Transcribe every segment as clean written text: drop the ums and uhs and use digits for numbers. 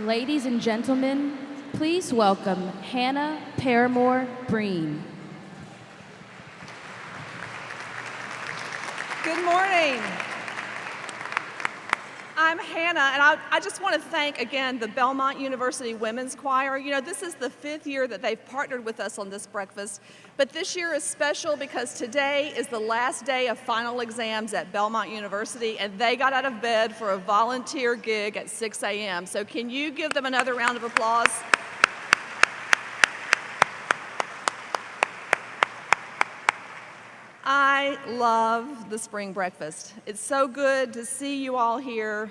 Ladies and gentlemen, please welcome Hannah Paramore Breen. Good morning. I'm Hannah, and I just want to thank again the Belmont University Women's Choir. You know, this is the 5th year that they've partnered with us on this breakfast, but this year is special because today is the last day of final exams at Belmont University, and they got out of bed for a volunteer gig at 6 a.m. So can you give them another round of applause? I love the spring breakfast. It's so good to see you all here.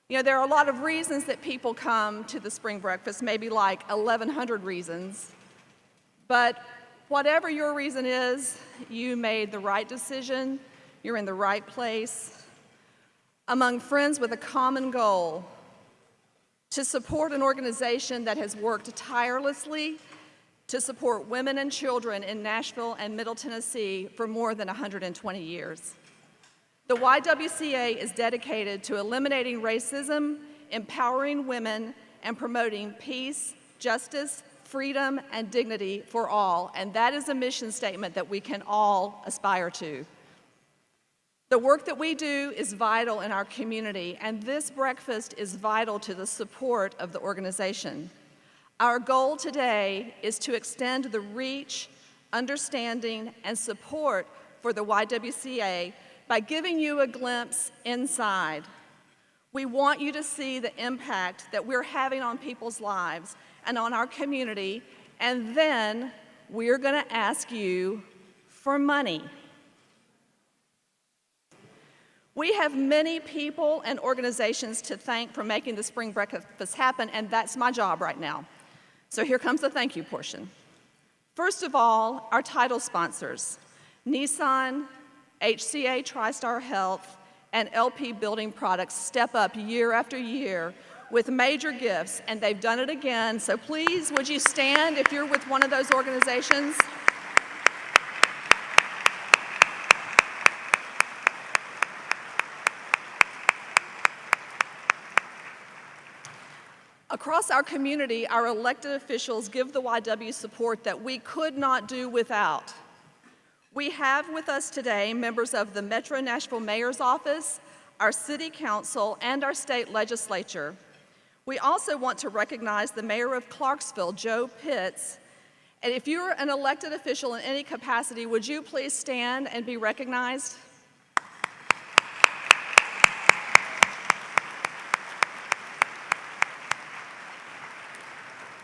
You know, there are a lot of reasons that people come to the spring breakfast, maybe like 1,100 reasons. But whatever your reason is, you made the right decision, you're in the right place, among friends with a common goal to support an organization that has worked tirelessly to support women and children in Nashville and Middle Tennessee for more than 120 years. The YWCA is dedicated to eliminating racism, empowering women, and promoting peace, justice, freedom, and dignity for all, and that is a mission statement that we can all aspire to. The work that we do is vital in our community, and this breakfast is vital to the support of the organization. Our goal today is to extend the reach, understanding, and support for the YWCA by giving you a glimpse inside. We want you to see the impact that we're having on people's lives and on our community, and then we're going to ask you for money. We have many people and organizations to thank for making the spring breakfast happen, and that's my job right now. So here comes the thank you portion. First of all, our title sponsors, Nissan, HCA TriStar Health, and LP Building Products step up year after year with major gifts, and they've done it again. So please, would you stand if you're with one of those organizations? Across our community, our elected officials give the YW support that we could not do without. We have with us today members of the Metro Nashville Mayor's Office, our City Council, and our state legislature. We also want to recognize the mayor of Clarksville, Joe Pitts. And if you're an elected official in any capacity, would you please stand and be recognized?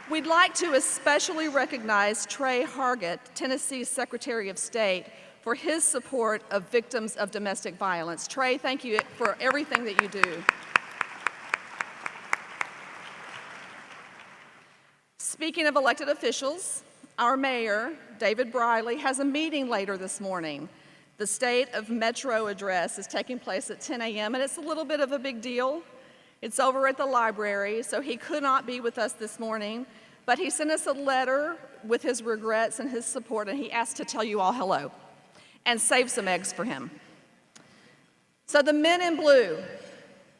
We'd like to especially recognize Trey Hargett, Tennessee's Secretary of State, for his support of victims of domestic violence. Trey, thank you for everything that you do. Speaking of elected officials, our mayor, David Briley, has a meeting later this morning. The State of Metro address is taking place at 10 a.m., and it's a little bit of a big deal. It's over at the library, so he could not be with us this morning, but he sent us a letter with his regrets and his support, and he asked to tell you all hello and save some eggs for him. So the men in blue,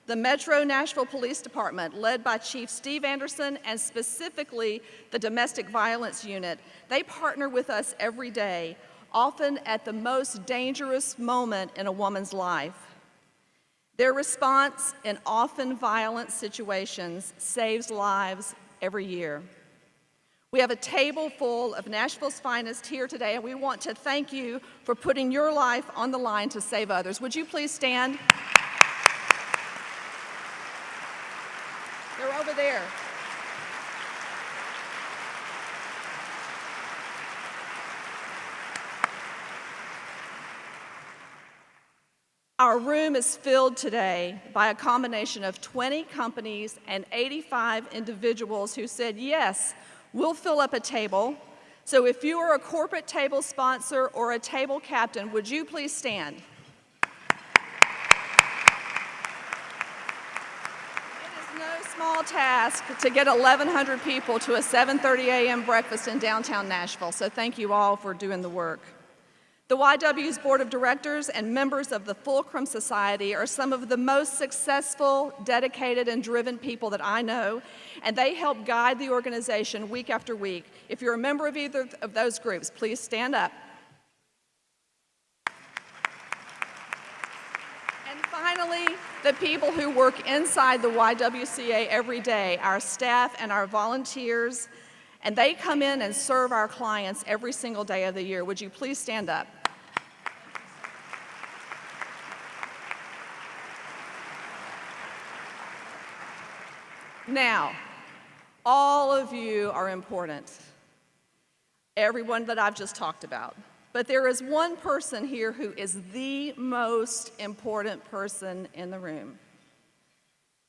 the Metro Nashville Police Department, led by Chief Steve Anderson and specifically the Domestic Violence Unit, they partner with us every day, often at the most dangerous moment in a woman's life. Their response in often violent situations saves lives every year. We have a table full of Nashville's finest here today, and we want to thank you for putting your life on the line to save others. Would you please stand? They're over there. Our room is filled today by a combination of 20 companies and 85 individuals who said, yes, we'll fill up a table. So if you are a corporate table sponsor or a table captain, would you please stand? It is no small task to get 1,100 people to a 7:30 a.m. breakfast in downtown Nashville, so thank you all for doing the work. The YW's Board of Directors and members of the Fulcrum Society are some of the most successful, dedicated, and driven people that I know, and they help guide the organization week after week. If you're a member of either of those groups, please stand up. And finally, the people who work inside the YWCA every day, our staff and our volunteers, and they come in and serve our clients every single day of the year. Would you please stand up? Now, all of you are important, everyone that I've just talked about. But there is one person here who is the most important person in the room.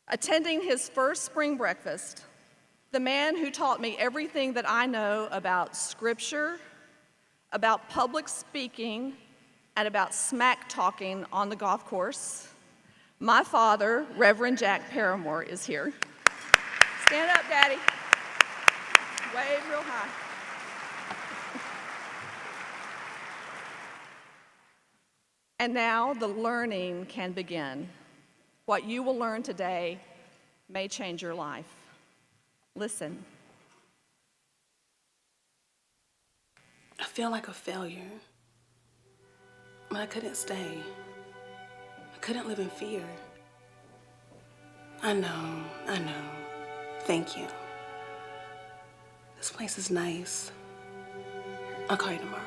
Attending his first spring breakfast, the man who taught me everything that I know about Scripture, about public speaking, and about smack talking on the golf course, my father, Reverend Jack Paramore, is here. Stand up, Daddy. Wave real high. And now the learning can begin. What you will learn today may change your life. Listen. I feel like a failure, but I couldn't stay. I couldn't live in fear. I know. Thank you. This place is nice. I'll call you tomorrow.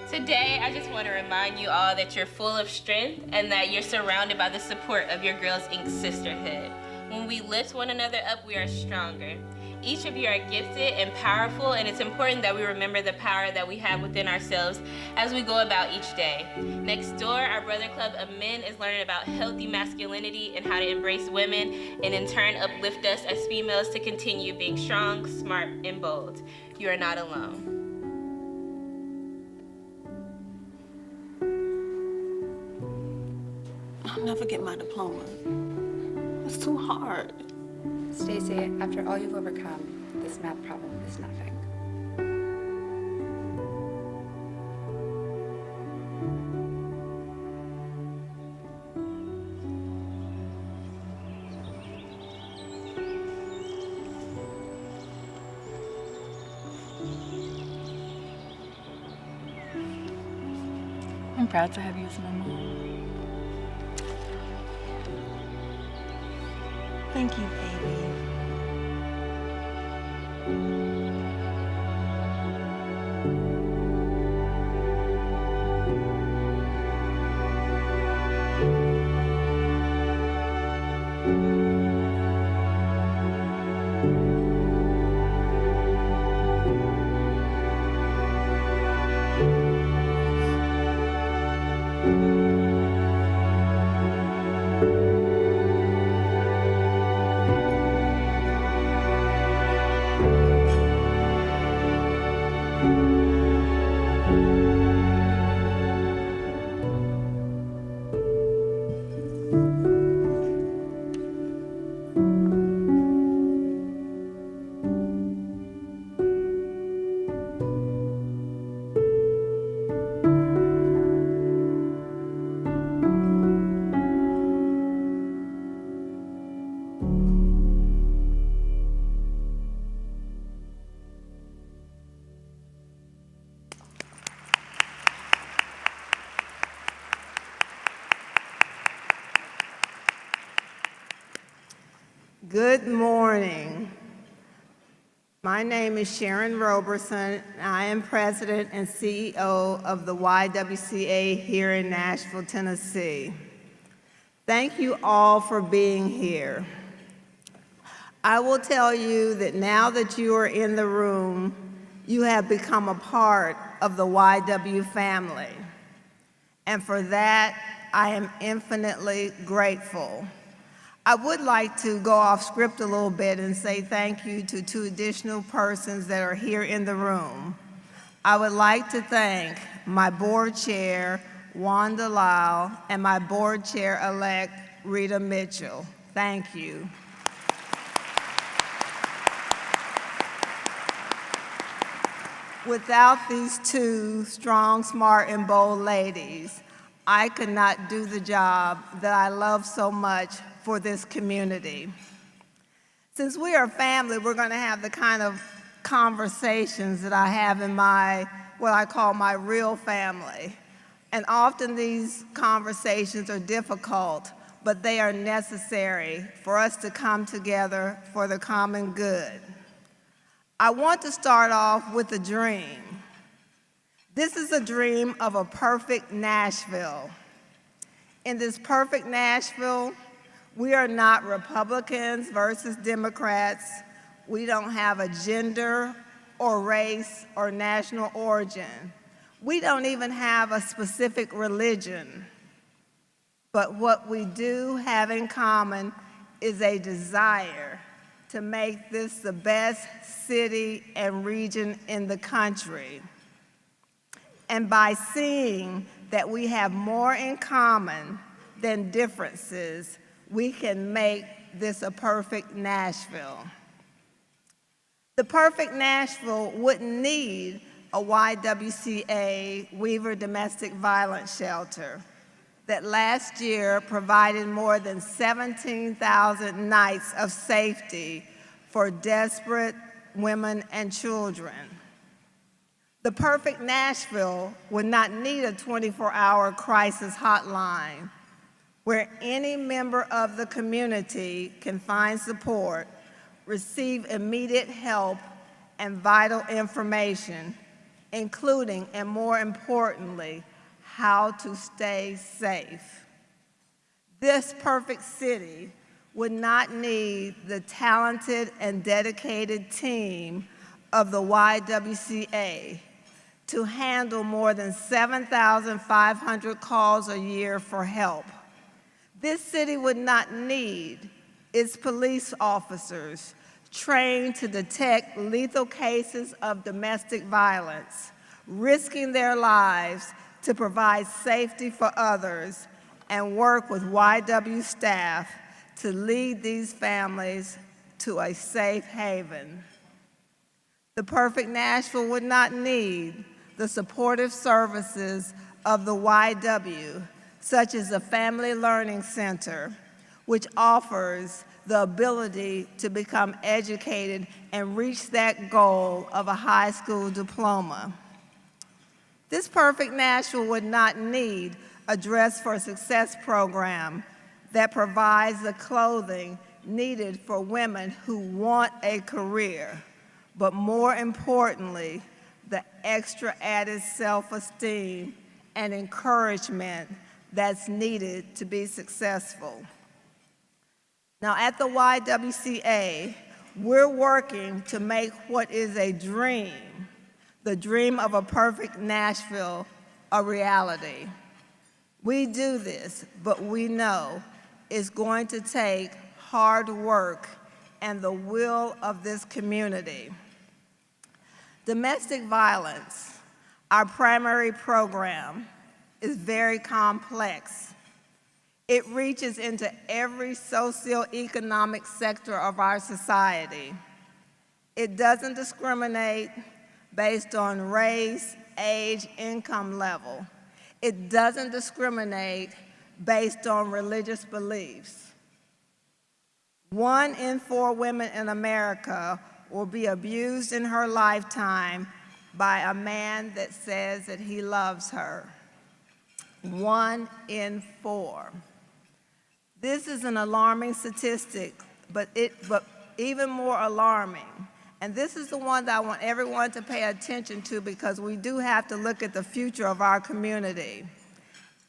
Today, I just want to remind you all that you're full of strength and that you're surrounded by the support of your Girls Inc. sisterhood. When we lift one another up, we are stronger. Each of you are gifted and powerful, and it's important that we remember the power that we have within ourselves as we go about each day. Next door, our Brother Club of Men is learning about healthy masculinity and how to embrace women, and in turn uplift us as females to continue being strong, smart, and bold. You are not alone. I'll never get my diploma. It's too hard. Stacy, after all you've overcome, this math problem is nothing. proud to have you as my mom. Thank you, baby. Good morning. My name is Sharon Roberson, and I am President and CEO of the YWCA here in Nashville, Tennessee. Thank you all for being here. I will tell you that now that you are in the room, you have become a part of the YW family. And for that, I am infinitely grateful. I would like to go off script a little bit and say thank you to two additional persons that are here in the room. I would like to thank my board chair, Wanda Lyle, and my board chair-elect, Rita Mitchell. Thank you. Without these two strong, smart, and bold ladies, I could not do the job that I love so much for this community. Since we are family, we're going to have the kind of conversations that I have in what I call my real family. And often these conversations are difficult, but they are necessary for us to come together for the common good. I want to start off with a dream. This is a dream of a perfect Nashville. In this perfect Nashville, we are not Republicans versus Democrats. We don't have a gender or race or national origin. We don't even have a specific religion. But what we do have in common is a desire to make this the best city and region in the country. And by seeing that we have more in common than differences, we can make this a perfect Nashville. The perfect Nashville wouldn't need a YWCA Weaver Domestic Violence Shelter that last year provided more than 17,000 nights of safety for desperate women and children. The perfect Nashville would not need a 24-hour crisis hotline where any member of the community can find support, receive immediate help, and vital information, including, and more importantly, how to stay safe. This perfect city would not need the talented and dedicated team of the YWCA to handle more than 7,500 calls a year for help. This city would not need its police officers trained to detect lethal cases of domestic violence, risking their lives to provide safety for others, and work with YW staff to lead these families to a safe haven. The perfect Nashville would not need the supportive services of the YW, such as the Family Learning Center, which offers the ability to become educated and reach that goal of a high school diploma. This perfect Nashville would not need a Dress for Success program that provides the clothing needed for women who want a career, but more importantly, the extra added self-esteem and encouragement that's needed to be successful. Now, at the YWCA, we're working to make what is a dream, the dream of a perfect Nashville, a reality. We do this, but we know it's going to take hard work and the will of this community. Domestic violence, our primary program, is very complex. It reaches into every socioeconomic sector of our society. It doesn't discriminate based on race, age, income level. It doesn't discriminate based on religious beliefs. 1 in 4 women in America will be abused in her lifetime by a man that says that he loves her. 1 in 4. This is an alarming statistic, but even more alarming. And this is the one that I want everyone to pay attention to because we do have to look at the future of our community.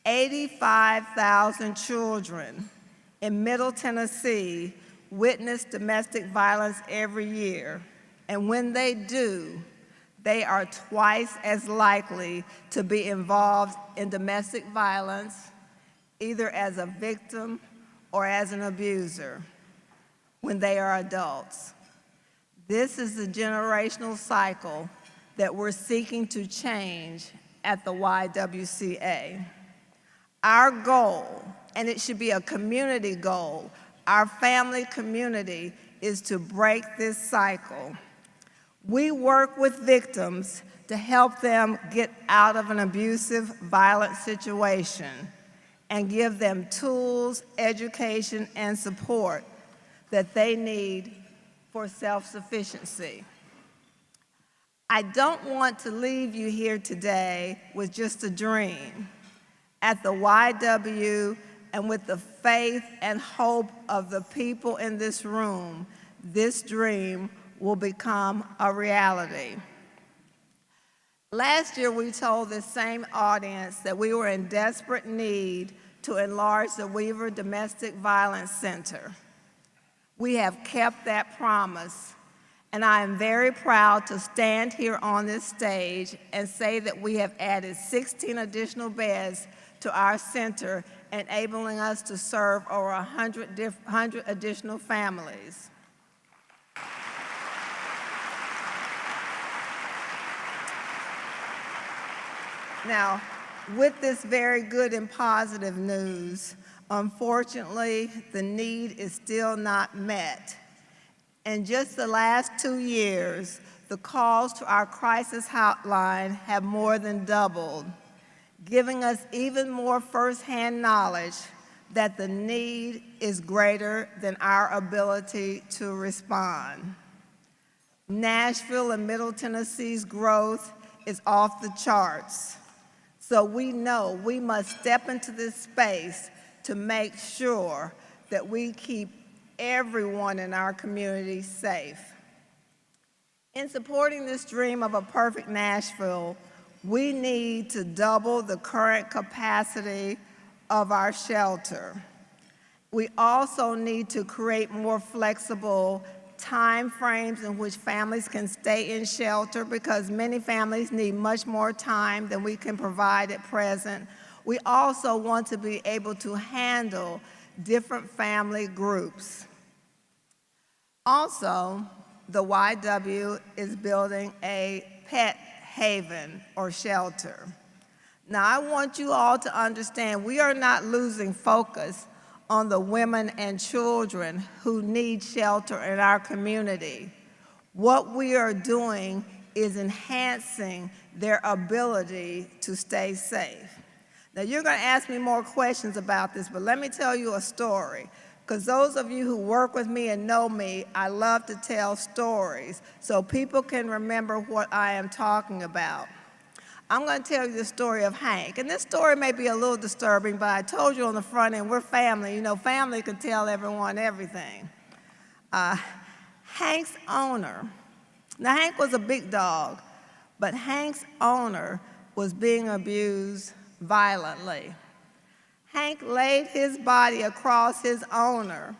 85,000 children in Middle Tennessee witness domestic violence every year. And when they do, they are twice as likely to be involved in domestic violence, either as a victim or as an abuser, when they are adults. This is the generational cycle that we're seeking to change at the YWCA. Our goal, and it should be a community goal, our family community, is to break this cycle. We work with victims to help them get out of an abusive, violent situation and give them tools, education, and support that they need for self-sufficiency. I don't want to leave you here today with just a dream. At the YW, and with the faith and hope of the people in this room, this dream will become a reality. Last year, we told this same audience that we were in desperate need to enlarge the Weaver Domestic Violence Center. We have kept that promise, and I am very proud to stand here on this stage and say that we have added 16 additional beds to our center, enabling us to serve over 100 additional families. Now, with this very good and positive news, unfortunately, the need is still not met. In just the last 2 years, the calls to our crisis hotline have more than doubled, giving us even more firsthand knowledge that the need is greater than our ability to respond. Nashville and Middle Tennessee's growth is off the charts, so we know we must step into this space to make sure that we keep everyone in our community safe. In supporting this dream of a perfect Nashville, we need to double the current capacity of our shelter. We also need to create more flexible time frames in which families can stay in shelter because many families need much more time than we can provide at present. We also want to be able to handle different family groups. Also, the YW is building a pet haven or shelter. Now, I want you all to understand we are not losing focus on the women and children who need shelter in our community. What we are doing is enhancing their ability to stay safe. Now, you're going to ask me more questions about this, but let me tell you a story. Because those of you who work with me and know me, I love to tell stories so people can remember what I am talking about. I'm going to tell you the story of Hank. And this story may be a little disturbing, but I told you on the front end, we're family. You know, family can tell everyone everything. Hank's owner, now Hank was a big dog, but Hank's owner was being abused violently. Hank laid his body across his owner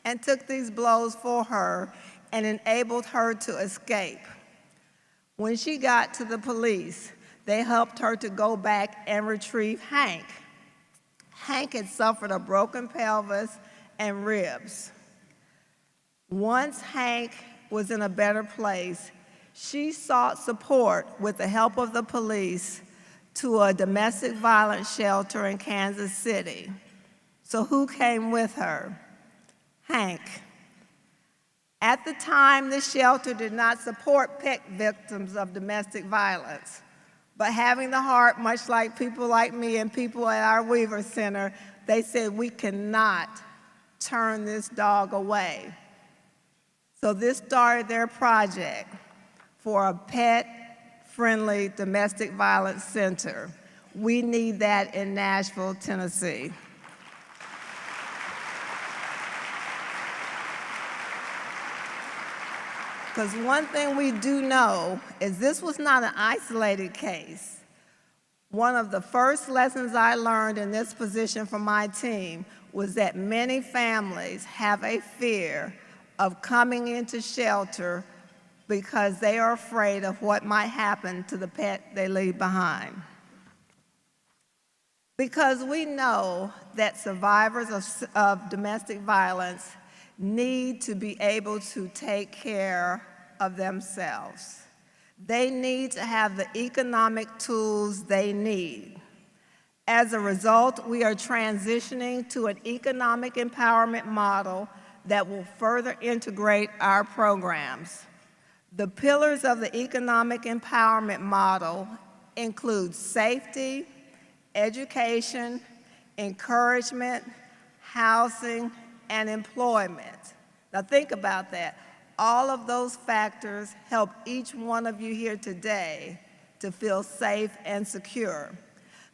and took these blows for her and enabled her to escape. When she got to the police, they helped her to go back and retrieve Hank. Hank had suffered a broken pelvis and ribs. Once Hank was in a better place, she sought support with the help of the police to a domestic violence shelter in Kansas City. So who came with her? Hank. At the time, the shelter did not support pet victims of domestic violence, but having the heart, much like people like me and people at our Weaver Center, they said we cannot turn this dog away. So this started their project for a pet-friendly domestic violence center. We need that in Nashville, Tennessee. Because one thing we do know is this was not an isolated case. One of the first lessons I learned in this position from my team was that many families have a fear of coming into shelter because they are afraid of what might happen to the pet they leave behind. Because we know that survivors of domestic violence need to be able to take care of themselves. They need to have the economic tools they need. As a result, we are transitioning to an economic empowerment model that will further integrate our programs. The pillars of the economic empowerment model include safety, education, encouragement, housing, and employment. Now think about that. All of those factors help each one of you here today to feel safe and secure.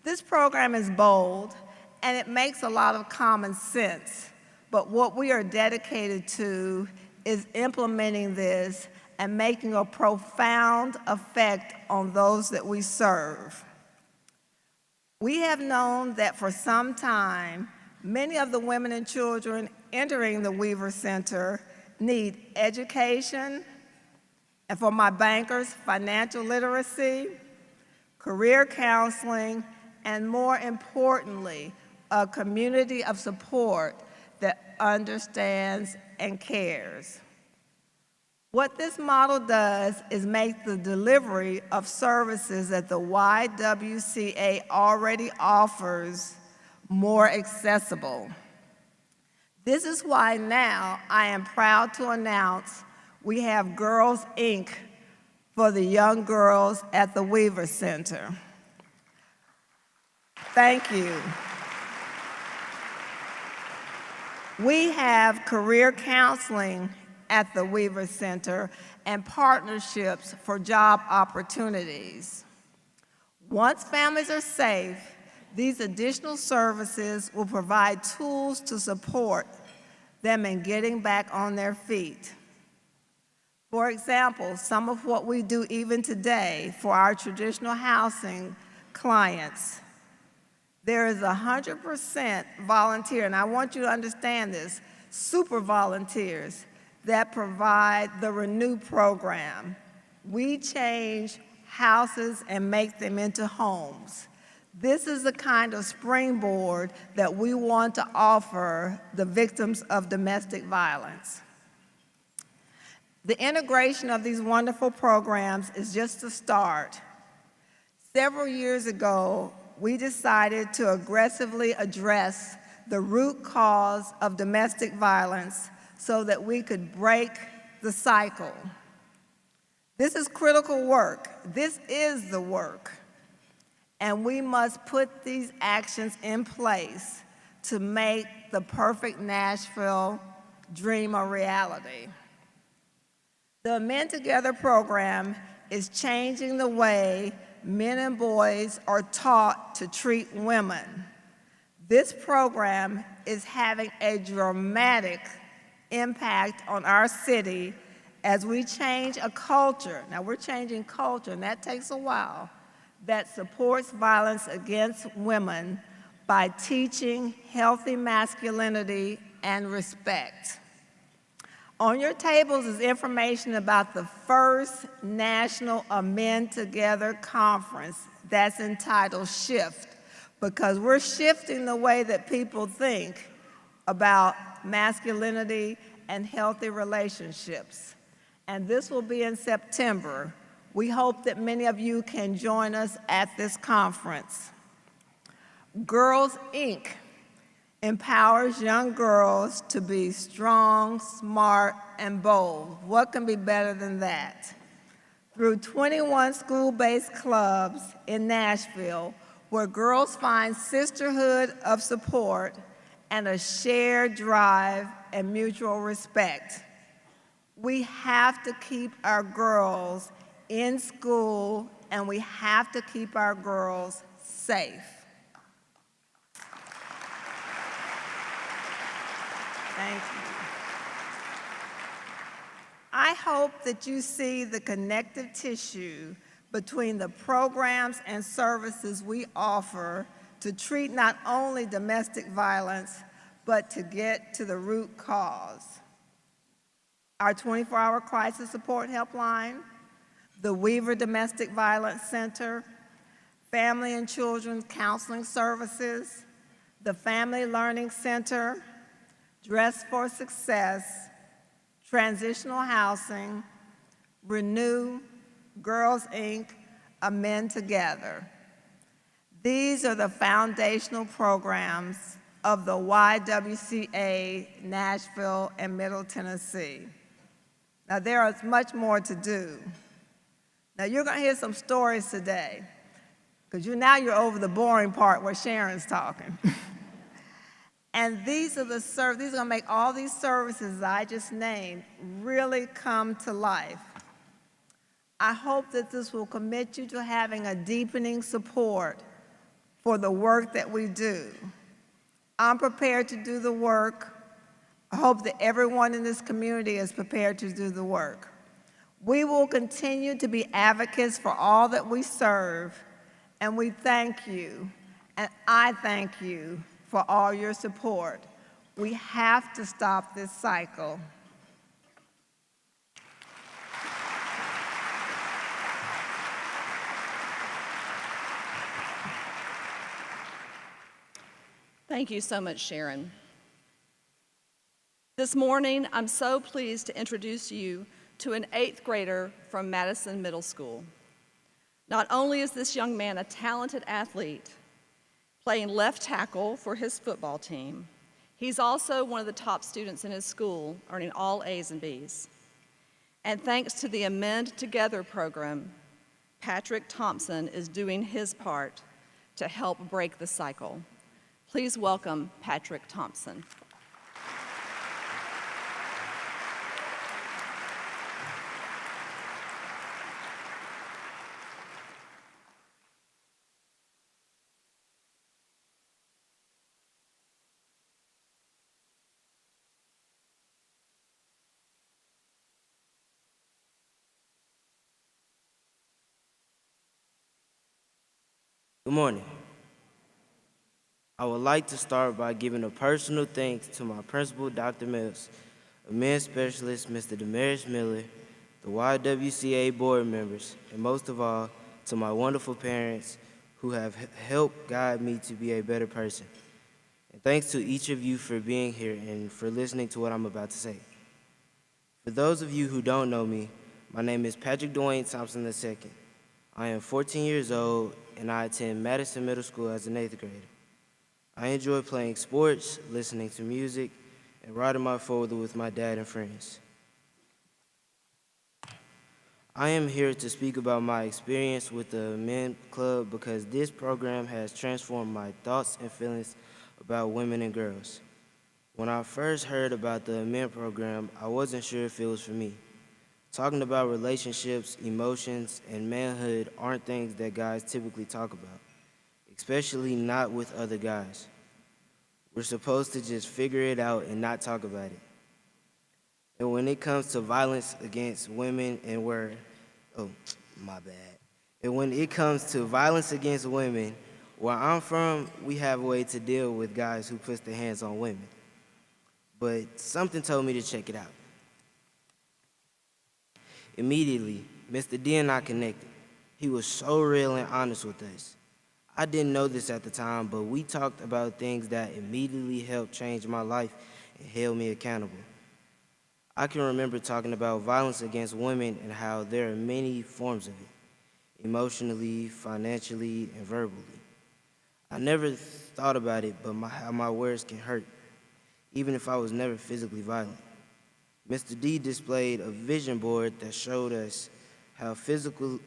This program is bold, and it makes a lot of common sense, but what we are dedicated to is implementing this and making a profound effect on those that we serve. We have known that for some time, many of the women and children entering the Weaver Center need education, and for my bankers, financial literacy, career counseling, and more importantly, a community of support that understands and cares. What this model does is make the delivery of services that the YWCA already offers more accessible. This is why now I am proud to announce we have Girls Inc. for the young girls at the Weaver Center. Thank you. We have career counseling at the Weaver Center and partnerships for job opportunities. Once families are safe, these additional services will provide tools to support them in getting back on their feet. For example, some of what we do even today for our traditional housing clients, there is 100% volunteer, and I want you to understand this, super volunteers that provide the Renew program. We change houses and make them into homes. This is the kind of springboard that we want to offer the victims of domestic violence. The integration of these wonderful programs is just a start. Several years ago, we decided to aggressively address the root cause of domestic violence so that we could break the cycle. This is critical work. This is the work. And we must put these actions in place to make the perfect Nashville dream a reality. The Men Together program is changing the way men and boys are taught to treat women. This program is having a dramatic impact on our city as we change a culture. Now, we're changing culture, and that takes a while, that supports violence against women by teaching healthy masculinity and respect. On your tables is information about the first National Men Together Conference that's entitled Shift, because we're shifting the way that people think about masculinity and healthy relationships. And this will be in September. We hope that many of you can join us at this conference. Girls Inc. empowers young girls to be strong, smart, and bold. What can be better than that? Through 21 school-based clubs in Nashville, where girls find sisterhood of support and a shared drive and mutual respect. We have to keep our girls in school, and we have to keep our girls safe. Thank you. I hope that you see the connective tissue between the programs and services we offer to treat not only domestic violence, but to get to the root cause. Our 24-hour crisis support helpline, the Weaver Domestic Violence Center, Family and Children Counseling Services, the Family Learning Center, Dress for Success, Transitional Housing, Renew, Girls Inc., Men Together. These are the foundational programs of the YWCA Nashville and Middle Tennessee. Now, there is much more to do. Now, you're going to hear some stories today, because now you're over the boring part where Sharon's talking. And these are going to make all these services that I just named really come to life. I hope that this will commit you to having a deepening support for the work that we do. I'm prepared to do the work. I hope that everyone in this community is prepared to do the work. We will continue to be advocates for all that we serve, and we thank you, and I thank you for all your support. We have to stop this cycle. Thank you so much, Sharon. This morning, I'm so pleased to introduce you to an 8th grader from Madison Middle School. Not only is this young man a talented athlete, playing left tackle for his football team, he's also one of the top students in his school, earning all A's and B's. And thanks to the Amend Together program, Patrick Thompson is doing his part to help break the cycle. Please welcome Patrick Thompson. Good morning. I would like to start by giving a personal thanks to my principal, Dr. Mills, a men's specialist, Mr. Damaris Miller, the YWCA board members, and most of all, to my wonderful parents who have helped guide me to be a better person. And thanks to each of you for being here and for listening to what I'm about to say. For those of you who don't know me, my name is Patrick Dwayne Thompson II. I am 14 years old, and I attend Madison Middle School as an 8th grader. I enjoy playing sports, listening to music, and riding my four-wheeler with my dad and friends. I am here to speak about my experience with the Men Club because this program has transformed my thoughts and feelings about women and girls. When I first heard about the Men program, I wasn't sure if it was for me. Talking about relationships, emotions, and manhood aren't things that guys typically talk about, especially not with other guys. We're supposed to just figure it out and not talk about it. And when it comes to violence against women oh, my bad. And when it comes to violence against women, where I'm from, we have a way to deal with guys who puts their hands on women. But something told me to check it out. Immediately, Mr. D and I connected. He was so real and honest with us. I didn't know this at the time, but we talked about things that immediately helped change my life and held me accountable. I can remember talking about violence against women and how there are many forms of it, emotionally, financially, and verbally. I never thought about it, but how my words can hurt, even if I was never physically violent. Mr. D displayed a vision board that showed us how physical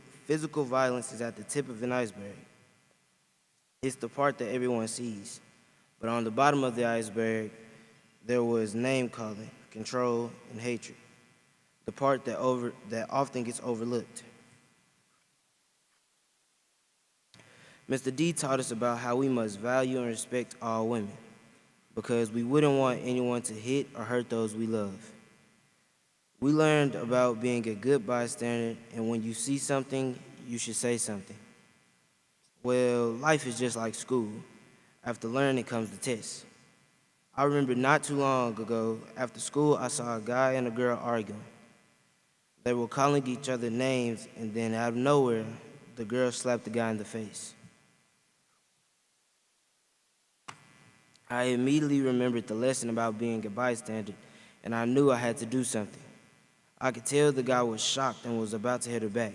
violence is at the tip of an iceberg. It's the part that everyone sees, but on the bottom of the iceberg, there was name-calling, control, and hatred, the part that often gets overlooked. Mr. D taught us about how we must value and respect all women, because we wouldn't want anyone to hit or hurt those we love. We learned about being a good bystander, and when you see something, you should say something. Well, life is just like school. After learning comes the test. I remember not too long ago, after school, I saw a guy and a girl arguing. They were calling each other names, and then out of nowhere, the girl slapped the guy in the face. I immediately remembered the lesson about being a bystander, and I knew I had to do something. I could tell the guy was shocked and was about to hit her back.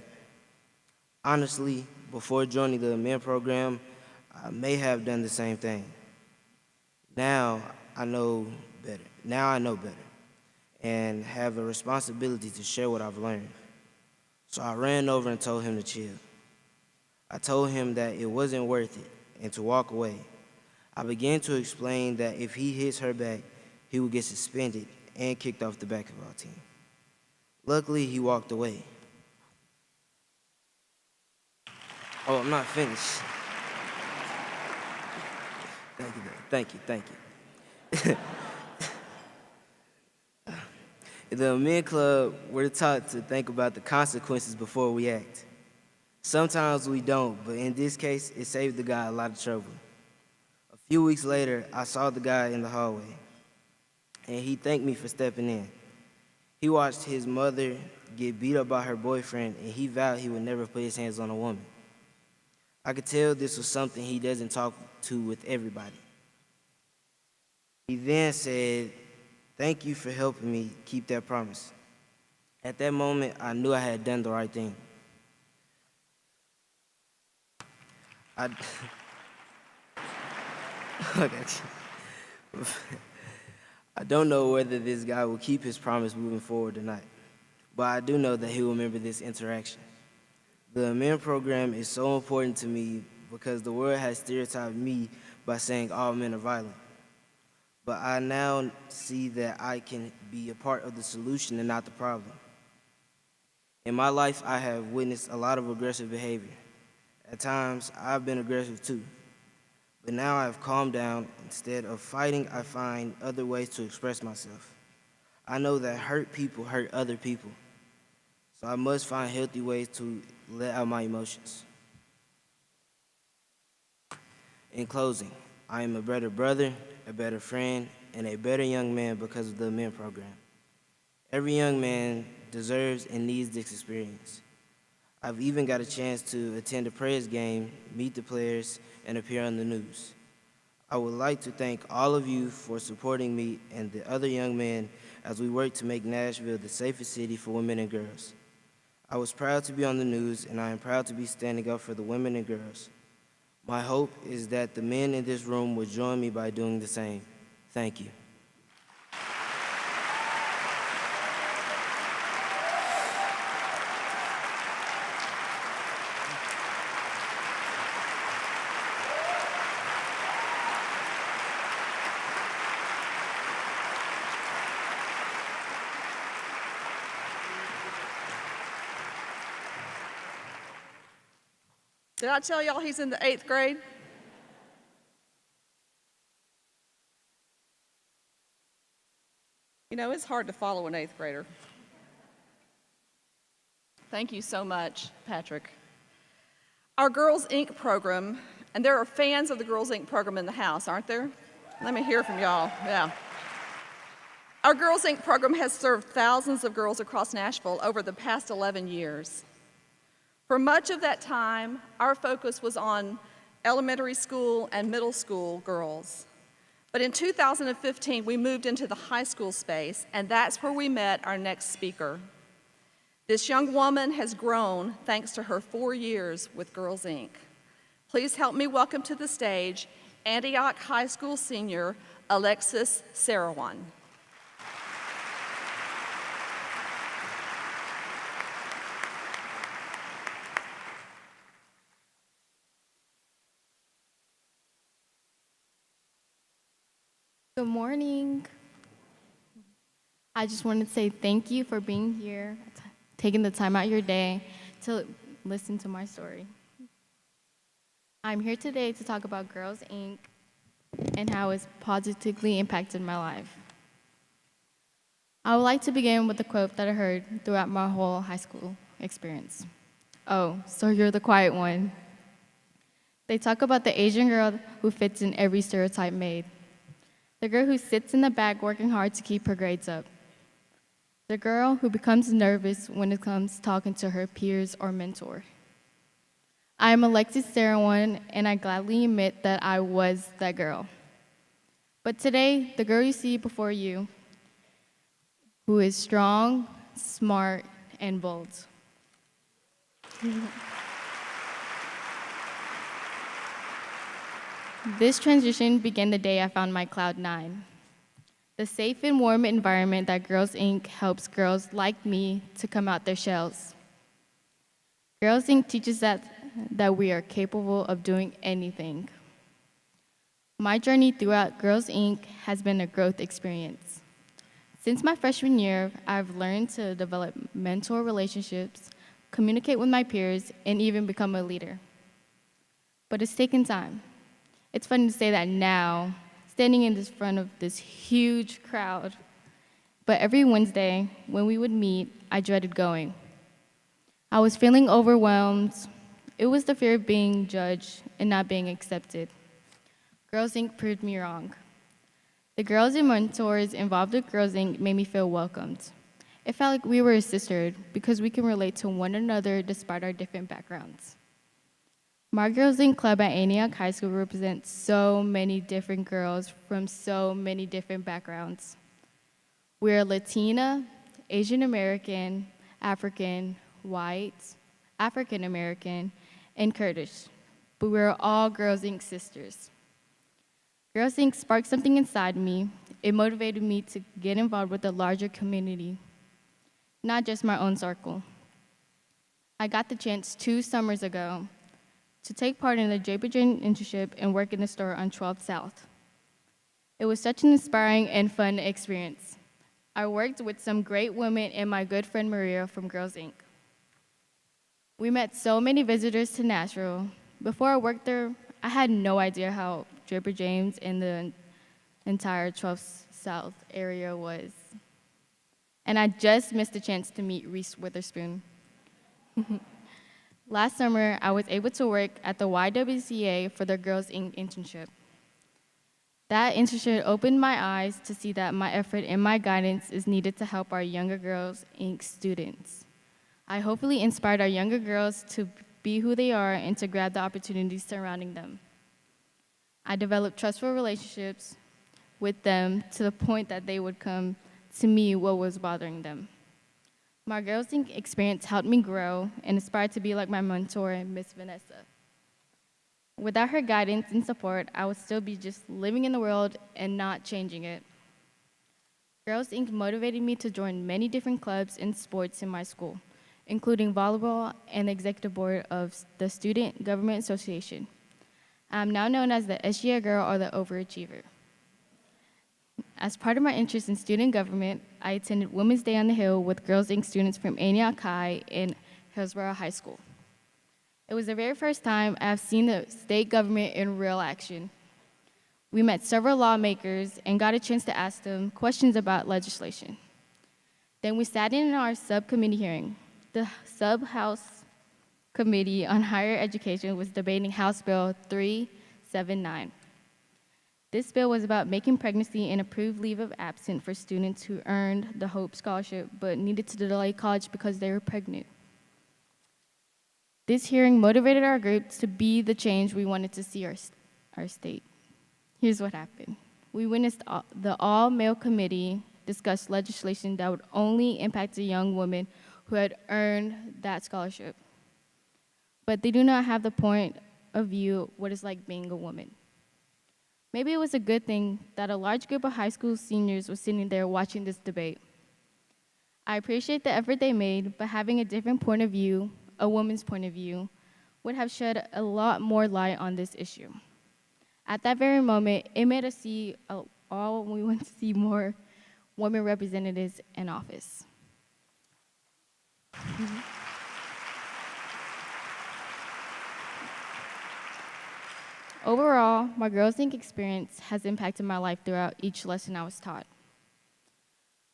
Honestly, before joining the men program, I may have done the same thing. Now I know better, and have a responsibility to share what I've learned. So I ran over and told him to chill. I told him that it wasn't worth it and to walk away. I began to explain that if he hits her back, he would get suspended and kicked off the basketball team. Luckily, he walked away. Oh, I'm not finished. Thank you. In the men club, we're taught to think about the consequences before we act. Sometimes we don't, but in this case, it saved the guy a lot of trouble. A few weeks later, I saw the guy in the hallway, and he thanked me for stepping in. He watched his mother get beat up by her boyfriend, and he vowed he would never put his hands on a woman. I could tell this was something he doesn't talk to with everybody. He then said, "Thank you for helping me keep that promise." At that moment, I knew I had done the right thing. I don't know whether this guy will keep his promise moving forward tonight, but I do know that he will remember this interaction. The men program is so important to me because the world has stereotyped me by saying all men are violent. But I now see that I can be a part of the solution and not the problem. In my life, I have witnessed a lot of aggressive behavior. At times, I've been aggressive too. But now I've calmed down. Instead of fighting, I find other ways to express myself. I know that hurt people hurt other people. So I must find healthy ways to let out my emotions. In closing, I am a better brother, a better friend, and a better young man because of the men program. Every young man deserves and needs this experience. I've even got a chance to attend a Prayers game, meet the players, and appear on the news. I would like to thank all of you for supporting me and the other young men as we work to make Nashville the safest city for women and girls. I was proud to be on the news, and I am proud to be standing up for the women and girls. My hope is that the men in this room will join me by doing the same. Thank you. Did I tell y'all he's in the 8th grade? You know, it's hard to follow an 8th grader. Thank you so much, Patrick. Our Girls Inc. program, and there are fans of the Girls Inc. program in the house, aren't there? Let me hear from y'all. Yeah. Our Girls Inc. program has served thousands of girls across Nashville over the past 11 years. For much of that time, our focus was on elementary school and middle school girls. But in 2015, we moved into the high school space, and that's where we met our next speaker. This young woman has grown thanks to her 4 years with Girls Inc. Please help me welcome to the stage Antioch High School senior Alexis Sarawan. Good morning. I just wanted to say thank you for being here, taking the time out of your day to listen to my story. I'm here today to talk about Girls Inc. and how it's positively impacted my life. I would like to begin with a quote that I heard throughout my whole high school experience. Oh, so you're the quiet one. They talk about the Asian girl who fits in every stereotype made. The girl who sits in the back working hard to keep her grades up. The girl who becomes nervous when it comes talking to her peers or mentor. I am Alexis Sarawan, and I gladly admit that I was that girl. But today, the girl you see before you, who is strong, smart, and bold. This transition began the day I found my Cloud 9, the safe and warm environment that Girls Inc. helps girls like me to come out their shells. Girls Inc. teaches that we are capable of doing anything. My journey throughout Girls Inc. has been a growth experience. Since my freshman year, I've learned to develop mentor relationships, communicate with my peers, and even become a leader. But it's taken time. It's funny to say that now, standing in this front of this huge crowd. But every Wednesday, when we would meet, I dreaded going. I was feeling overwhelmed. It was the fear of being judged and not being accepted. Girls Inc. proved me wrong. The girls and mentors involved with Girls Inc. made me feel welcomed. It felt like we were a sisterhood because we can relate to one another despite our different backgrounds. My Girls Inc. club at Antioch High School represents so many different girls from so many different backgrounds. We're Latina, Asian American, African, white, African American, and Kurdish, but we're all Girls Inc. sisters. Girls Inc. sparked something inside me. It motivated me to get involved with the larger community, not just my own circle. I got the chance 2 summers ago to take part in the Draper Jane internship and work in the store on 12th South. It was such an inspiring and fun experience. I worked with some great women and my good friend Maria from Girls Inc. We met so many visitors to Nashville. Before I worked there, I had no idea how Draper James and the entire 12th South area was. And I just missed the chance to meet Reese Witherspoon. Last summer, I was able to work at the YWCA for the Girls Inc. internship. That internship opened my eyes to see that my effort and my guidance is needed to help our younger Girls Inc. students. I hopefully inspired our younger girls to be who they are and to grab the opportunities surrounding them. I developed trustful relationships with them to the point that they would come to me what was bothering them. My Girls Inc. experience helped me grow and aspire to be like my mentor, Miss Vanessa. Without her guidance and support, I would still be just living in the world and not changing it. Girls Inc. motivated me to join many different clubs and sports in my school, including volleyball and the executive board of the Student Government Association. I'm now known as the SGA girl or the overachiever. As part of my interest in student government, I attended Women's Day on the Hill with Girls Inc. students from Antioch High and Hillsborough High School. It was the very first time I have seen the state government in real action. We met several lawmakers and got a chance to ask them questions about legislation. Then we sat in our subcommittee hearing. The Sub-House Committee on Higher Education was debating House Bill 379. This bill was about making pregnancy an approved leave of absence for students who earned the Hope Scholarship but needed to delay college because they were pregnant. This hearing motivated our group to be the change we wanted to see our state. Here's what happened. We witnessed the all-male committee discuss legislation that would only impact a young woman who had earned that scholarship. But they do not have the point of view what it's like being a woman. Maybe it was a good thing that a large group of high school seniors was sitting there watching this debate. I appreciate the effort they made, but having a different point of view, a woman's point of view, would have shed a lot more light on this issue. At that very moment, it made us see all we want to see more women representatives in office. Overall, my Girls Inc. experience has impacted my life throughout each lesson I was taught.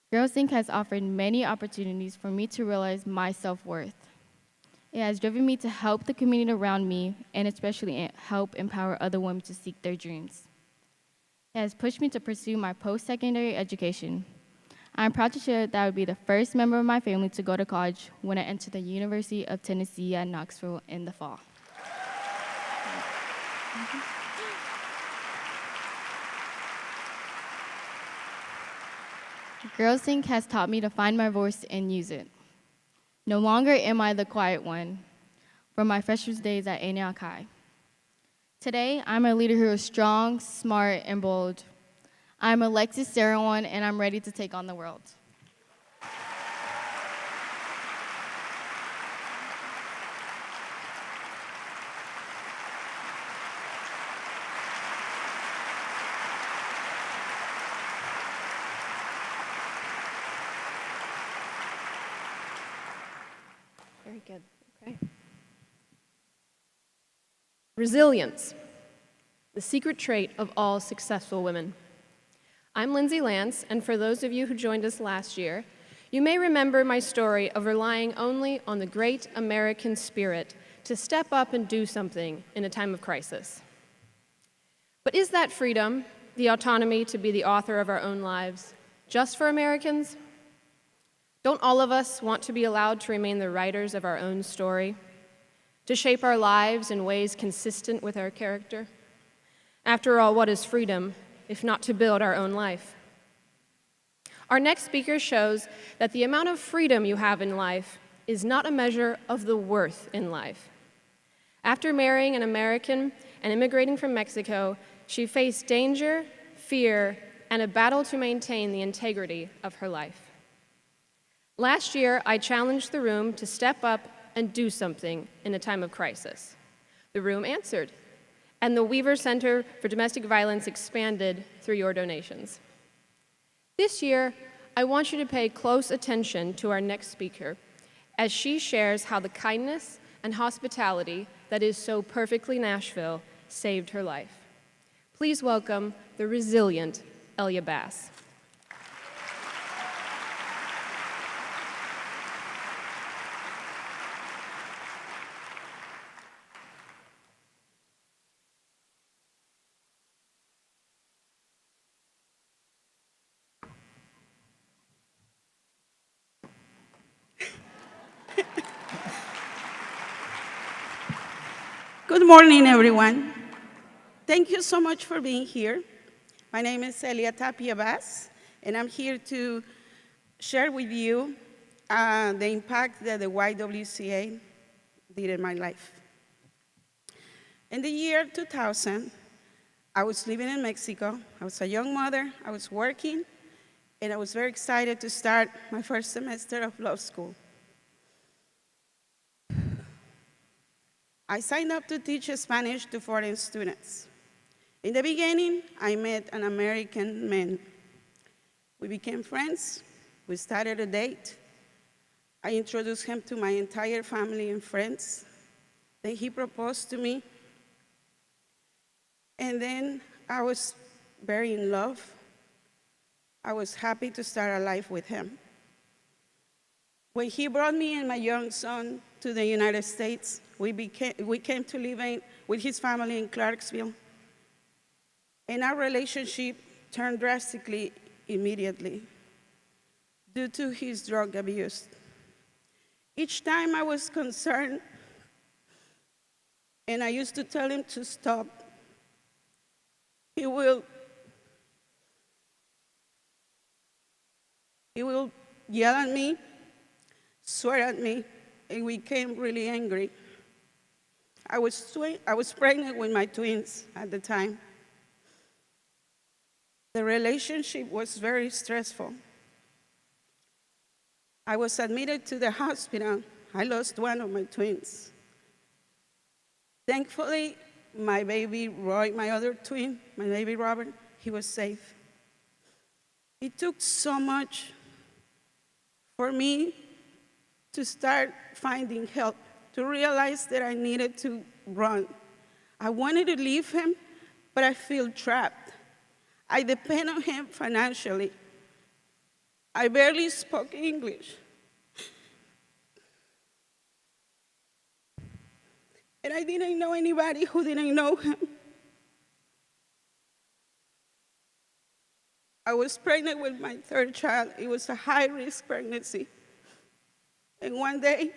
Girls Inc. has offered many opportunities for me to realize my self-worth. It has driven me to help the community around me and especially help empower other women to seek their dreams. It has pushed me to pursue my post-secondary education. I am proud to share that I would be the first member of my family to go to college when I enter the University of Tennessee at Knoxville in the fall. Girls Inc. has taught me to find my voice and use it. No longer am I the quiet one from my freshman days at Antioch High. Today, I'm a leader who is strong, smart, and bold. I'm Alexis Sarawan, and I'm ready to take on the world. Very good. Okay. Resilience, the secret trait of all successful women. I'm Lindsey Lance, and for those of you who joined us last year, you may remember my story of relying only on the great American spirit to step up and do something in a time of crisis. But is that freedom, the autonomy to be the author of our own lives, just for Americans? Don't all of us want to be allowed to remain the writers of our own story, to shape our lives in ways consistent with our character? After all, what is freedom if not to build our own life? Our next speaker shows that the amount of freedom you have in life is not a measure of the worth in life. After marrying an American and immigrating from Mexico, she faced danger, fear, and a battle to maintain the integrity of her life. Last year, I challenged the room to step up and do something in a time of crisis. The room answered, and the Weaver Center for Domestic Violence expanded through your donations. This year, I want you to pay close attention to our next speaker as she shares how the kindness and hospitality that is so perfectly Nashville saved her life. Please welcome the resilient Elia Bass. Good morning, everyone. Thank you so much for being here. My name is Elia Tapia Bass, and I'm here to share with you the impact that the YWCA did in my life. In the year 2000, I was living in Mexico. I was a young mother. I was working, and I was very excited to start my first semester of law school. I signed up to teach Spanish to foreign students. In the beginning, I met an American man. We became friends. We started a date. I introduced him to my entire family and friends. Then he proposed to me. And then I was very in love. I was happy to start a life with him. When he brought me and my young son to the United States, we came to live with his family in Clarksville. And our relationship turned drastically immediately due to his drug abuse. Each time I was concerned, and I used to tell him to stop, he will yell at me, swear at me, and we became really angry. I was pregnant with my twins at the time. The relationship was very stressful. I was admitted to the hospital. I lost one of my twins. Thankfully, my baby Roy, my other twin, my baby Robert, he was safe. It took so much for me to start finding help, to realize that I needed to run. I wanted to leave him, but I feel trapped. I depend on him financially. I barely spoke English. And I didn't know anybody who didn't know him. I was pregnant with my third child. It was a high-risk pregnancy. And one day,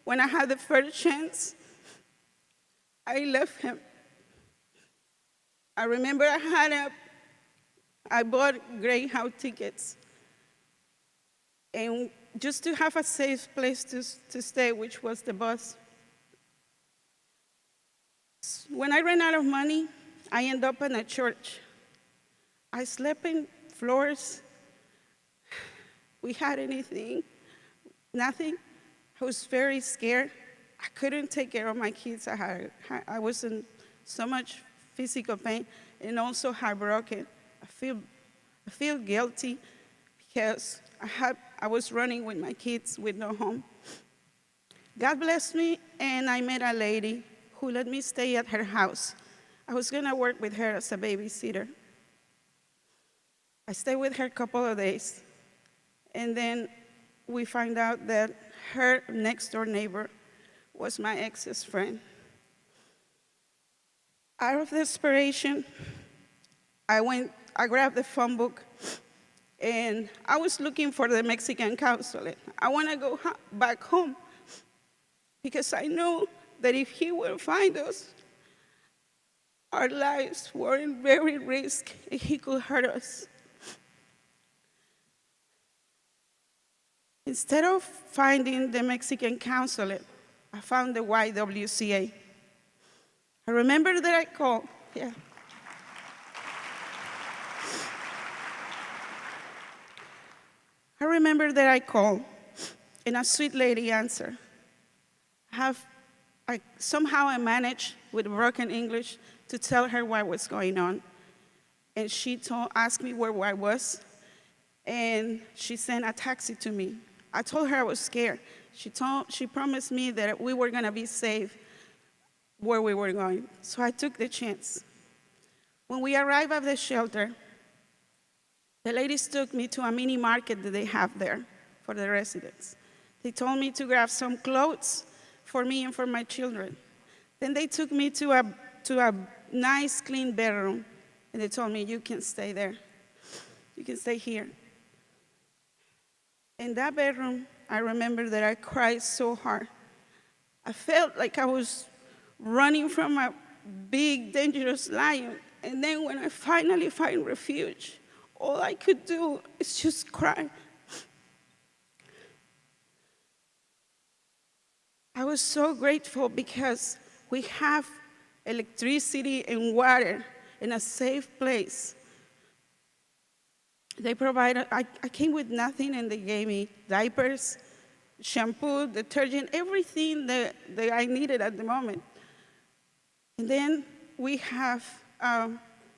when I had the first chance, I left him. I remember I bought Greyhound tickets, and just to have a safe place to stay, which was the bus. When I ran out of money, I ended up in a church. I slept in floors. We had anything, nothing. I was very scared. I couldn't take care of my kids. I was in so much physical pain and also heartbroken. I feel guilty because I was running with my kids with no home. God blessed me, and I met a lady who let me stay at her house. I was gonna work with her as a babysitter. I stayed with her a couple of days, and then we find out that her next door neighbor was my ex's friend. Out of desperation, I grabbed the phone book, and I was looking for the Mexican consulate. I wanna go back home because I know that if he will find us, our lives were in very risk and he could hurt us. Instead of finding the Mexican consulate, I found the YWCA. I remember that I called, I remember that I called, and a sweet lady answered. Somehow I managed, with broken English, to tell her what was going on. And she asked me where I was, and she sent a taxi to me. I told her I was scared. She promised me that we were gonna be safe where we were going. So I took the chance. When we arrived at the shelter, the ladies took me to a mini market that they have there for the residents. They told me to grab some clothes for me and for my children. Then they took me to a nice, clean bedroom, and they told me, you can stay there. You can stay here. In that bedroom, I remember that I cried so hard. I felt like I was running from a big, dangerous lion. And then when I finally find refuge, all I could do is just cry. I was so grateful because we have electricity and water in a safe place. They provided, I came with nothing, and they gave me diapers, shampoo, detergent, everything that I needed at the moment. And then we have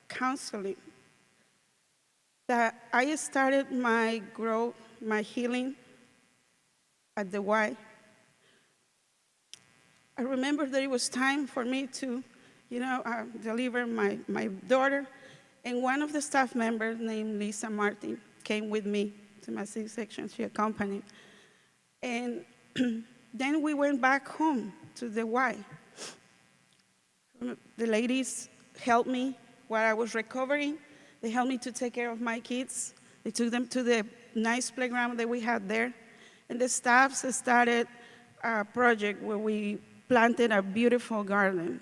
counseling. That I started my growth, my healing at the Y. I I remember that it was time for me to, deliver my daughter. And one of the staff members named Lisa Martin came with me to my C-section. She accompanied. And then we went back home to the Y. The ladies helped me while I was recovering. They helped me to take care of my kids. They took them to the nice playground that we had there. And the staff started a project where we planted a beautiful garden.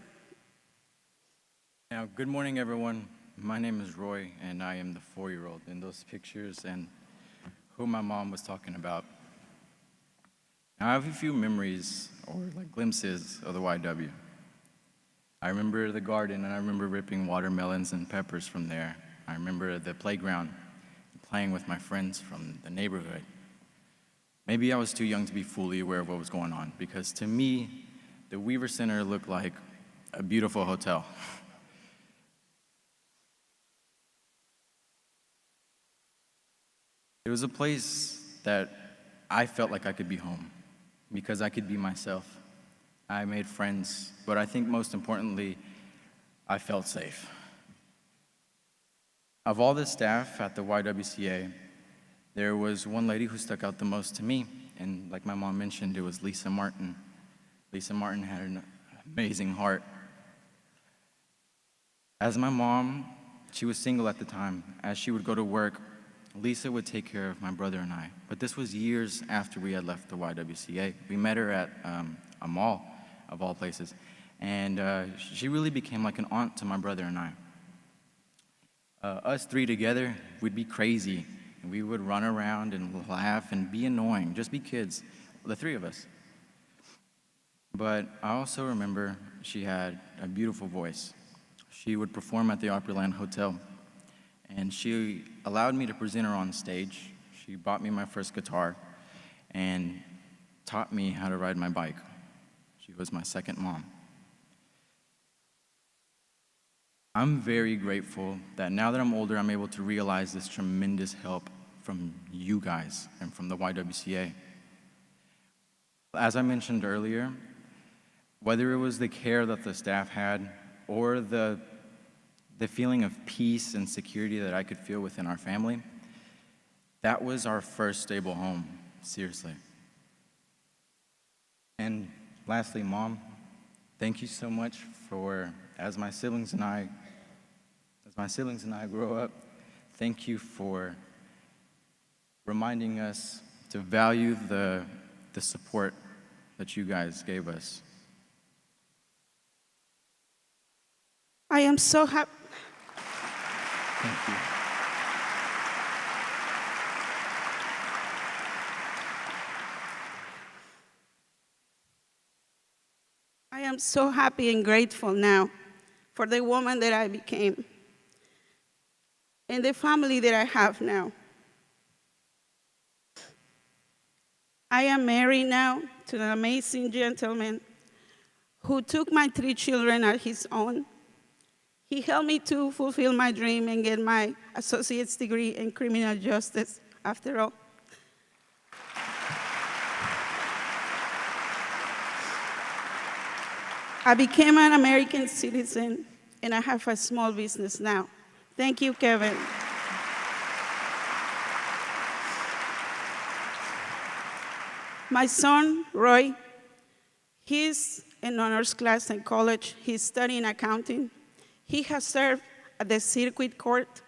Now, good morning, everyone. My name is Roy, and I am the 4-year-old in those pictures and who my mom was talking about. Now, I have a few memories or like glimpses of the YW. I remember the garden, and I remember ripping watermelons and peppers from there. I remember the playground, playing with my friends from the neighborhood. Maybe I was too young to be fully aware of what was going on, because to me, the Weaver Center looked like a beautiful hotel. It was a place that I felt like I could be home, because I could be myself. I made friends, but I think most importantly, I felt safe. Of all the staff at the YWCA, there was one lady who stuck out the most to me, and like my mom mentioned, it was Lisa Martin. Lisa Martin had an amazing heart. As my mom, she was single at the time. As she would go to work, Lisa would take care of my brother and I. But this was years after we had left the YWCA. We met her at a mall, of all places. And she really became like an aunt to my brother and I. Us three together, we'd be crazy. And we would run around and laugh and be annoying, just be kids, the three of us. But I also remember she had a beautiful voice. She would perform at the Opryland Hotel, and she allowed me to present her on stage. She bought me my first guitar and taught me how to ride my bike. She was my second mom. I'm very grateful that now that I'm older, I'm able to realize this tremendous help from you guys and from the YWCA. As I mentioned earlier, whether it was the care that the staff had or the feeling of peace and security that I could feel within our family, that was our first stable home, seriously. And lastly, Mom, thank you so much for, as my siblings and I grow up, thank you for reminding us to value the support that you guys gave us. I am so happy. Thank you. I am so happy and grateful now for the woman that I became and the family that I have now. I am married now to an amazing gentleman who took my 3 children as his own. He helped me to fulfill my dream and get my associate's degree in criminal justice, after all. I became an American citizen, and I have a small business now. Thank you, Kevin. My son, Roy, he's in honors class in college. He's studying accounting. He has served at the circuit court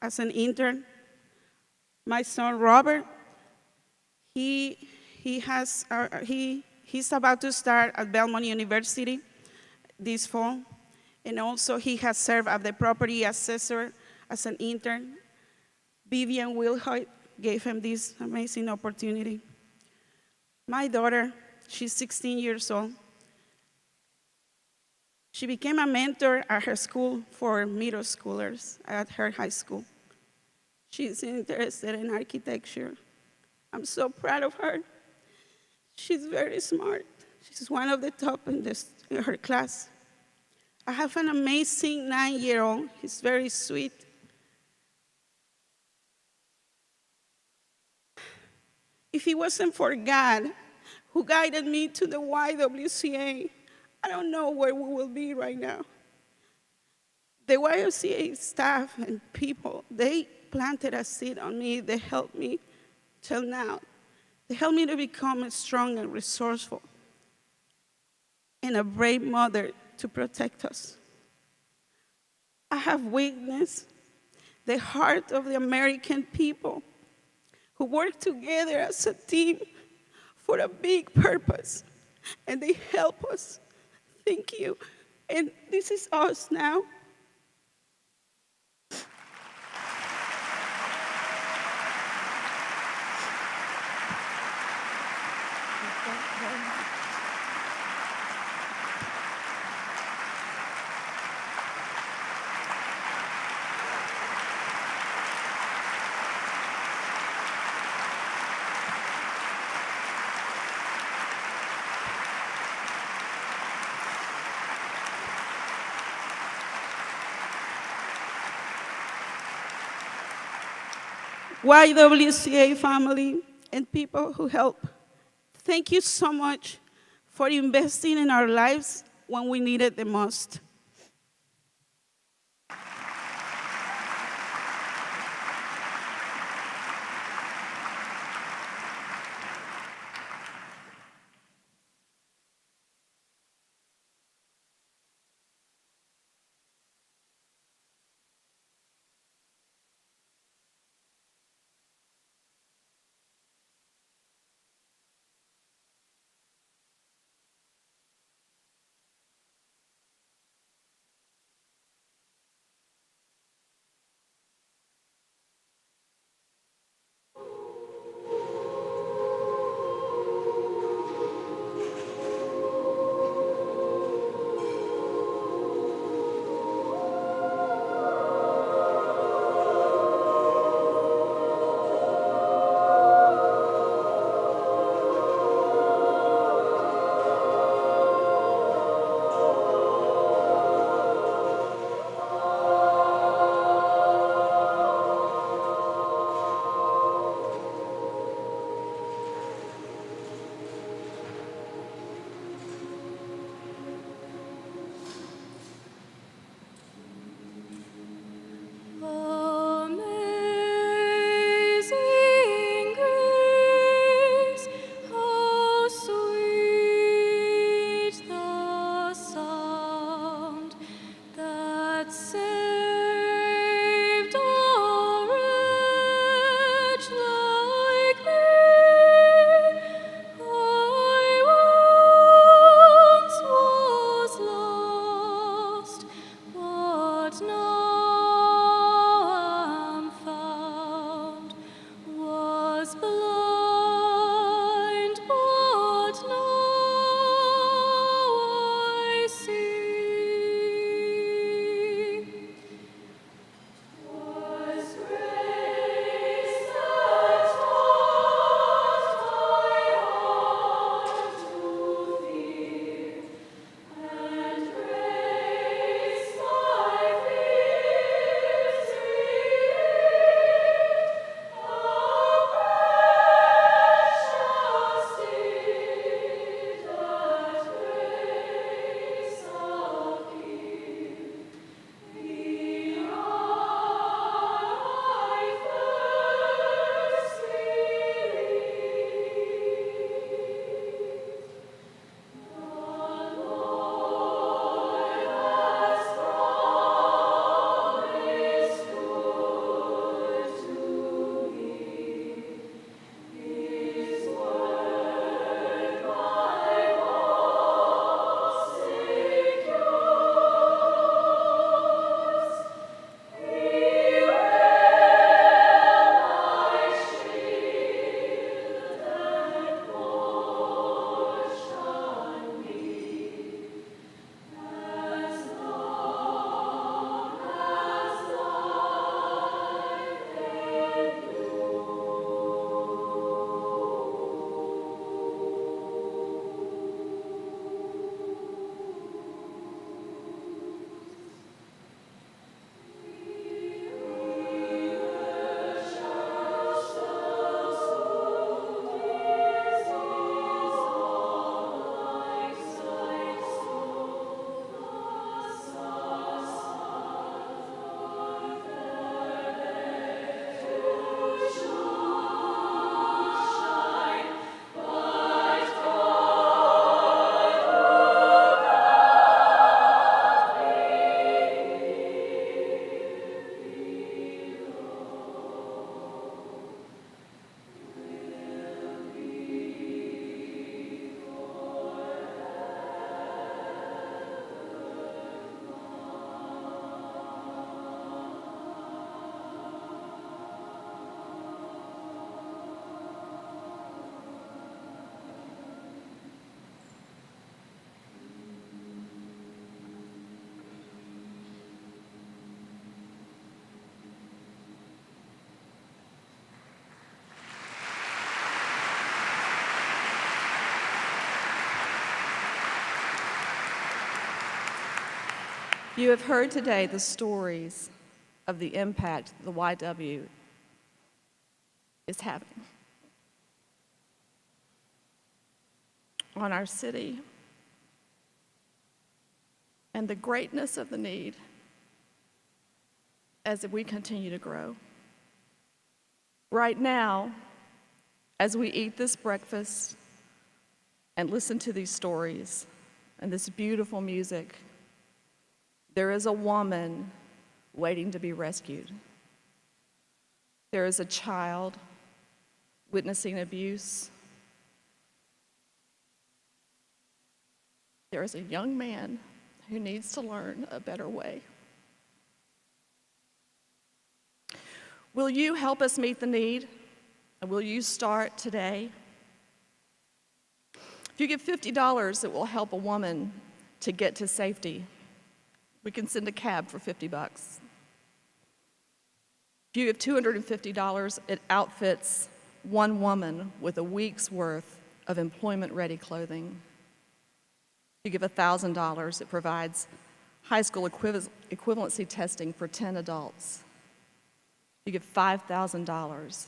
as an intern. My son, Robert, he's about to start at Belmont University this fall. And also, he has served as the property assessor as an intern. Vivian Wilhoit gave him this amazing opportunity. My daughter, she's 16 years old. She became a mentor at her school for middle schoolers at her high school. She's interested in architecture. I'm so proud of her. She's very smart. She's one of the top in her class. I have an amazing 9-year-old. He's very sweet. If it wasn't for God, who guided me to the YWCA, I don't know where we will be right now. The YWCA staff and people, they planted a seed on me. They helped me till now. They helped me to become strong and resourceful and a brave mother to protect us. I have witnessed the heart of the American people who work together as a team for a big purpose, and they help us. Thank you. And this is us now. YWCA family and people who help, thank you so much for investing in our lives when we need it the most. You have heard today the stories of the impact the YW is having on our city and the greatness of the need as we continue to grow. Right now, as we eat this breakfast and listen to these stories and this beautiful music, there is a woman waiting to be rescued. There is a child witnessing abuse. There is a young man who needs to learn a better way. Will you help us meet the need? And will you start today? If you give $50, it will help a woman to get to safety. We can send a cab for $50. If you give $250, it outfits one woman with a week's worth of employment-ready clothing. If you give $1,000, it provides high school equivalency testing for 10 adults. If you give $5,000,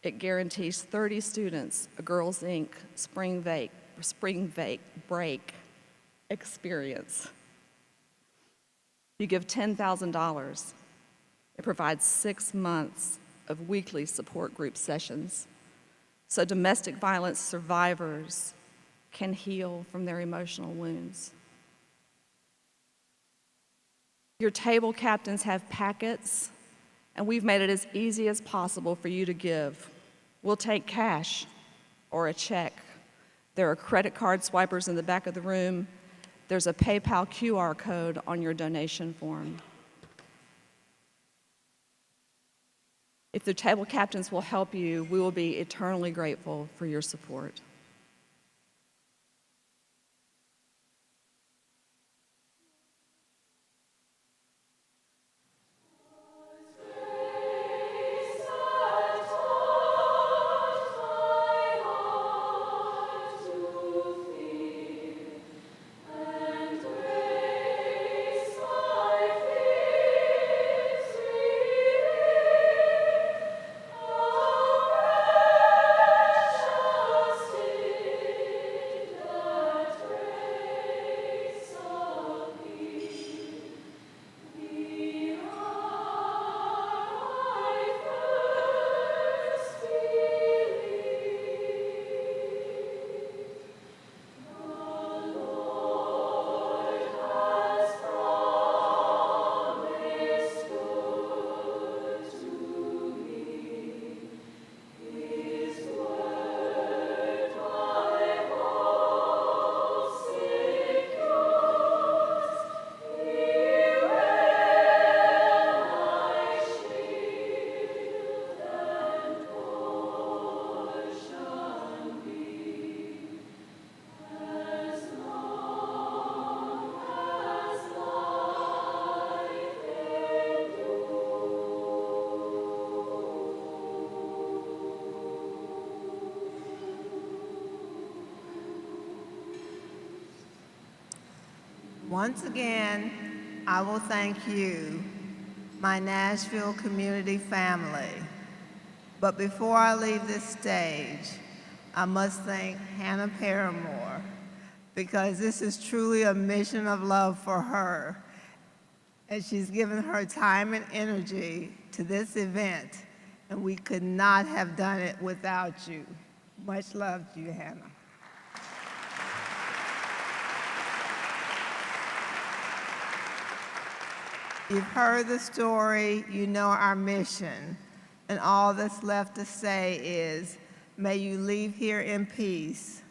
it guarantees 30 students a Girls Inc. spring break experience. If you give $10,000, it provides 6 months of weekly support group sessions so domestic violence survivors can heal from their emotional wounds. Your table captains have packets, and we've made it as easy as possible for you to give. We'll take cash or a check. There are credit card swipers in the back of the room. There's a PayPal QR code on your donation form. If the table captains will help you, we will be eternally grateful for your support. Once again, I will thank you, my Nashville community family. But before I leave this stage, I must thank Hannah Paramore, because this is truly a mission of love for her. And she's given her time and energy to this event, and we could not have done it without you. Much love to you, Hannah. You've heard the story, you know our mission, and all that's left to say is, may you leave here in peace.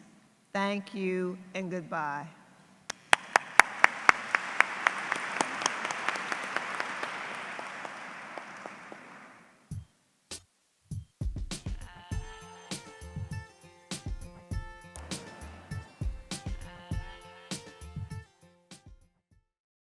Thank you and goodbye.